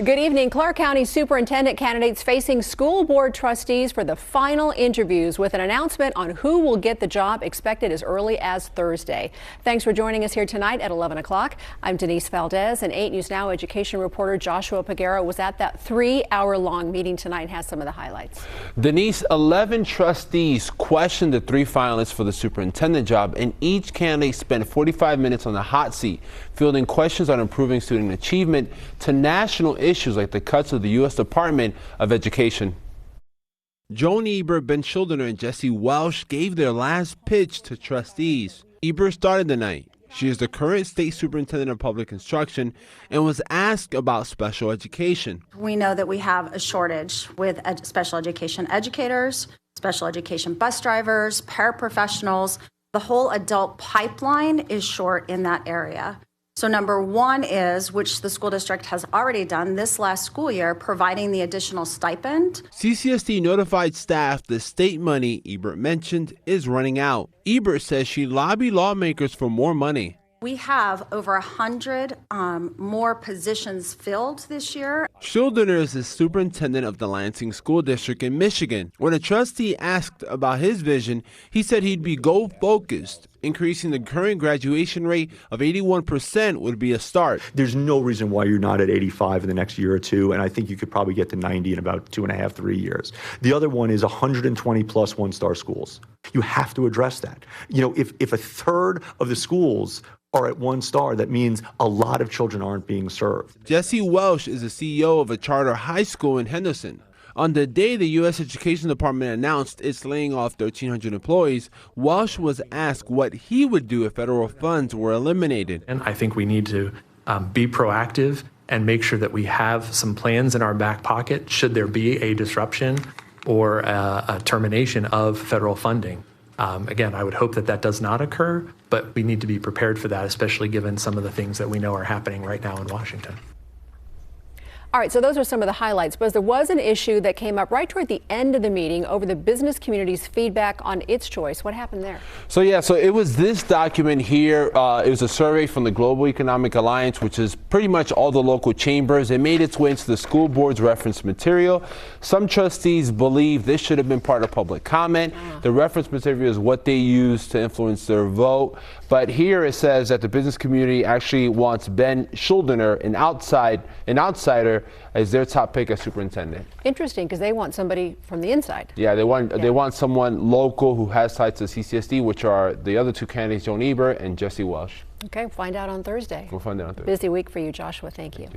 Good evening. Clark County superintendent candidates facing school board trustees for the final interviews with an announcement on who will get the job expected as early as Thursday. Thanks for joining us here tonight at 11 o'clock. I'm Denise Valdez, and 8 News Now education reporter Joshua Peguero was at that 3-hour-long meeting tonight and has some of the highlights. Denise, 11 trustees questioned the 3 finalists for the superintendent job, and each candidate spent 45 minutes on the hot seat, fielding questions on improving student achievement to national issues like the cuts of the U.S. Department of Education. Jhone Ebert, Shuldiner, and Jesse Welsh gave their last pitch to trustees. Ebert started the night. She is the current state superintendent of public instruction and was asked about special education. We know that we have a shortage with special education educators, special education bus drivers, paraprofessionals. The whole adult pipeline is short in that area. So number one is, which the school district has already done this last school year, providing the additional stipend. CCSD notified staff the state money Ebert mentioned is running out. Ebert says she lobbied lawmakers for more money. We have over 100 more positions filled this year. Shuldiner is the superintendent of the Lansing School District in Michigan. When a trustee asked about his vision, he said he'd be goal-focused. Increasing the current graduation rate of 81% would be a start. There's no reason why you're not at 85 in the next year or two, and I think you could probably get to 90 in about 2.5, 3 years. The other one is 120 plus one-star schools. You have to address that. You know, if a third of the schools are at 1 star, that means a lot of children aren't being served. Jesse Welsh is the CEO of a charter high school in Henderson. On the day the U.S. Education Department announced it's laying off 1,300 employees, Welsh was asked what he would do if federal funds were eliminated. And I think we need to be proactive and make sure that we have some plans in our back pocket should there be a disruption or a termination of federal funding. Again, I would hope that that does not occur, but we need to be prepared for that, especially given some of the things that we know are happening right now in Washington. All right, so those are some of the highlights, but there was an issue that came up right toward the end of the meeting over the business community's feedback on its choice. What happened there? So it was this document here. It was a survey from the Global Economic Alliance, which is pretty much all the local chambers. It made its way into the school board's reference material. Some trustees believe this should have been part of public comment. The reference material is what they use to influence their vote. But here it says that the business community actually wants Shuldiner, an outsider, as their top pick as superintendent. Interesting, because they want somebody from the inside. Yeah, they want someone local who has ties to CCSD, which are the other 2 candidates, Jhone Ebert and Jesse Welsh. Okay, we'll find out on Thursday. We'll find out on Thursday. Busy week for you, Joshua. Thank you.